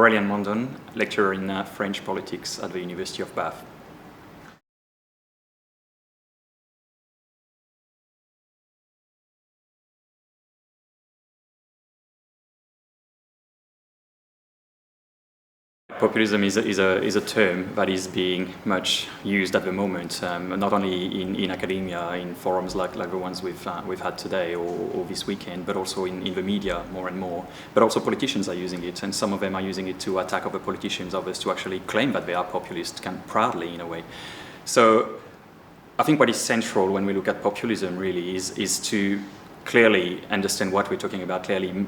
Aurelien Mondon, lecturer in French politics at the University of Bath. Populism is a term that is being much used at the moment, not only in academia, in forums like the ones we've had today or this weekend, but also in the media more and more. But also politicians are using it, and some of them are using it to attack other politicians, others to actually claim that they are populist, kind of proudly in a way. So I think what is central when we look at populism really is to clearly understand what we're talking about, clearly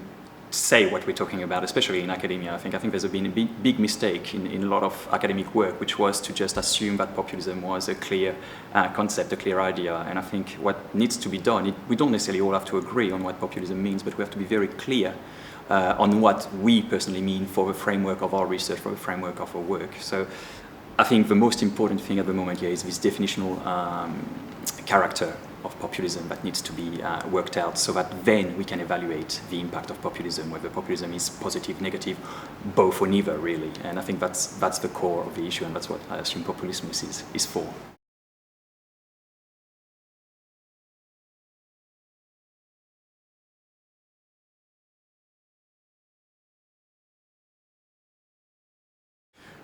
say what we're talking about, especially in academia. I think there's been a big mistake in a lot of academic work, which was to just assume that populism was a clear concept, a clear idea. And I think what needs to be done, we don't necessarily all have to agree on what populism means, but we have to be very clear on what we personally mean for the framework of our research, for the framework of our work. So I think the most important thing at the moment here is this definitional character of populism that needs to be worked out, so that then we can evaluate the impact of populism, whether populism is positive, negative, both or neither really. And I think that's the core of the issue, and that's what I assume populism is for.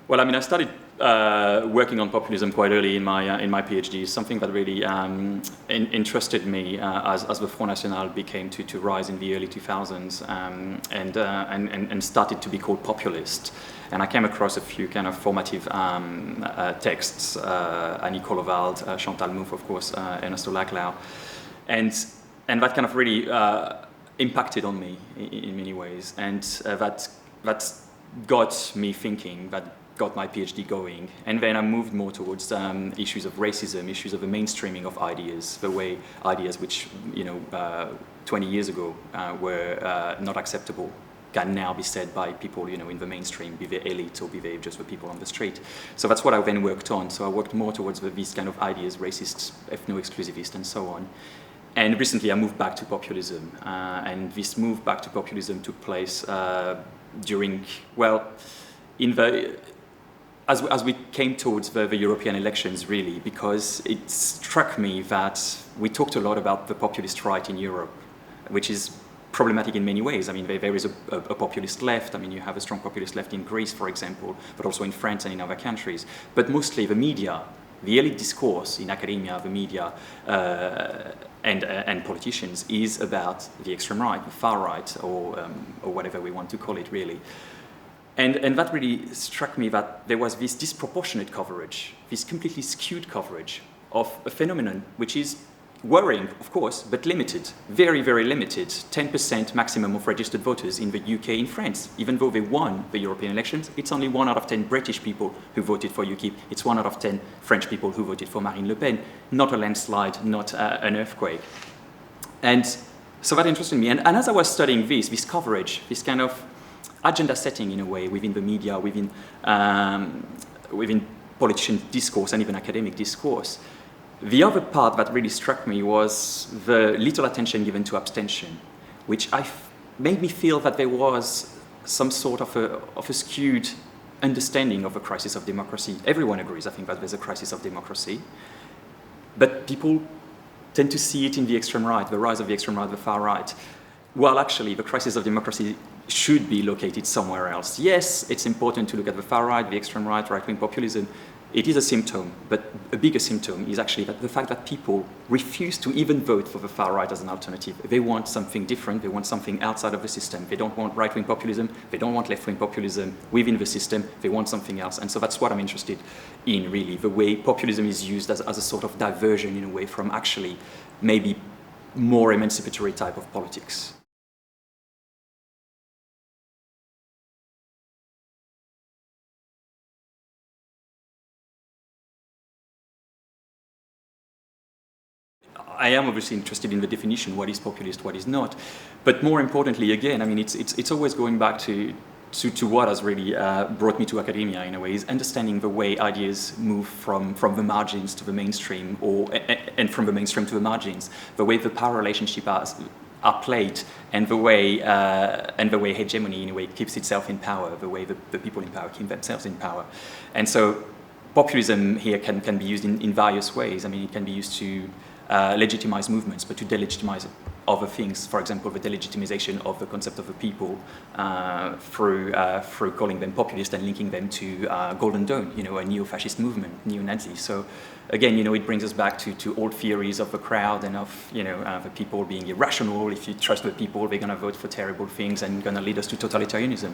Well, I mean, I started working on populism quite early in my PhD. Something that really interested me as the Front National became to rise in the early 2000s and started to be called populist. And I came across a few kind of formative texts: Annie Kollevald, Chantal Mouffe, of course, Ernesto Laclau, and that kind of really impacted on me in many ways, and that got me thinking, that got my PhD going. And then I moved more towards issues of racism, issues of the mainstreaming of ideas, the way ideas which 20 years ago were not acceptable can now be said by people in the mainstream, be they elite or be they just the people on the street. So that's what I then worked on. So I worked more towards these kind of ideas, racist, ethno-exclusivist, and so on. And recently I moved back to populism, and this move back to populism took place during, well, as we came towards the European elections, really, because it struck me that we talked a lot about the populist right in Europe, which is problematic in many ways. I mean, there is a populist left. I mean, you have a strong populist left in Greece, for example, but also in France and in other countries. But mostly the media, the elite discourse in academia, the media, and politicians is about the extreme right, the far right, or whatever we want to call it, really. And that really struck me, that there was this disproportionate coverage, this completely skewed coverage of a phenomenon which is worrying, of course, but limited, very, very limited. 10% maximum of registered voters in the UK and France. Even though they won the European elections, it's only 1 out of 10 British people who voted for UKIP. It's 1 out of 10 French people who voted for Marine Le Pen. Not a landslide, not an earthquake. And so that interested me. And as I was studying this coverage, this kind of agenda setting in a way within the media, within politician discourse and even academic discourse, the other part that really struck me was the little attention given to abstention, which made me feel that there was some sort of a skewed understanding of a crisis of democracy. Everyone agrees, I think, that there's a crisis of democracy, but people tend to see it in the extreme right, the rise of the extreme right, the far right, while actually the crisis of democracy should be located somewhere else. Yes, it's important to look at the far right, the extreme right-wing populism. It is a symptom, but a bigger symptom is actually that the fact that people refuse to even vote for the far right as an alternative. They want something different, they want something outside of the system. They don't want right-wing populism, they don't want left-wing populism within the system, they want something else. And so that's what I'm interested in, really, the way populism is used as a sort of diversion in a way from actually maybe more emancipatory type of politics. I am obviously interested in the definition, what is populist, what is not. But more importantly, again, I mean, it's always going back to what has really brought me to academia in a way, is understanding the way ideas move from the margins to the mainstream, and from the mainstream to the margins, the way the power relationship are played, and the way hegemony in a way keeps itself in power, the way the people in power keep themselves in power. And so populism here can be used in various ways. I mean, it can be used to legitimize movements, but to delegitimize other things. For example, the delegitimization of the concept of the people through calling them populist and linking them to Golden Dawn, a neo-fascist movement, neo-Nazi. So again, it brings us back to old theories of the crowd and of the people being irrational. If you trust the people, they're going to vote for terrible things and going to lead us to totalitarianism.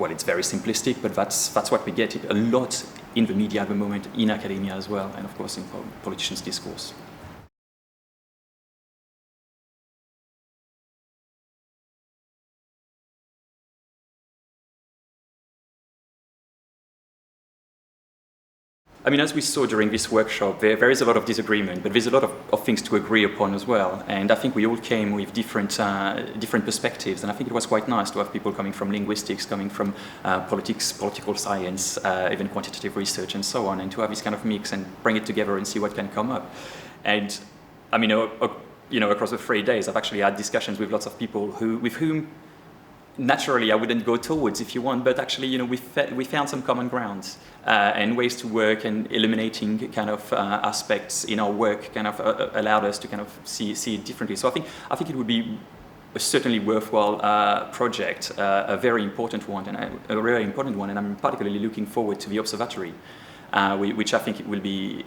Well, it's very simplistic, but that's what we get a lot in the media at the moment, in academia as well, and of course in politicians' discourse. I mean, as we saw during this workshop, there is a lot of disagreement, but there's a lot of things to agree upon as well. And I think we all came with different perspectives, and I think it was quite nice to have people coming from linguistics, coming from politics, political science, even quantitative research, and so on, and to have this kind of mix and bring it together and see what can come up. And I mean, across the 3 days, I've actually had discussions with lots of people with whom naturally I wouldn't go towards if you want, but actually, we found some common ground and ways to work, and eliminating kind of aspects in our work kind of allowed us to kind of see it differently. So I think it would be a certainly worthwhile project, a very important one, and a really important one, and I'm particularly looking forward to the observatory, which I think it will be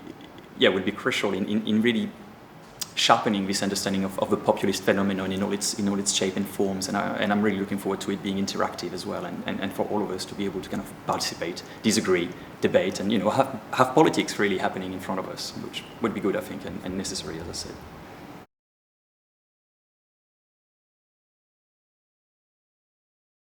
crucial in really sharpening this understanding of the populist phenomenon in all its shape and forms, and I'm really looking forward to it being interactive as well, and for all of us to be able to kind of participate, disagree, debate, and have politics really happening in front of us, which would be good, I think, and necessary, as I said.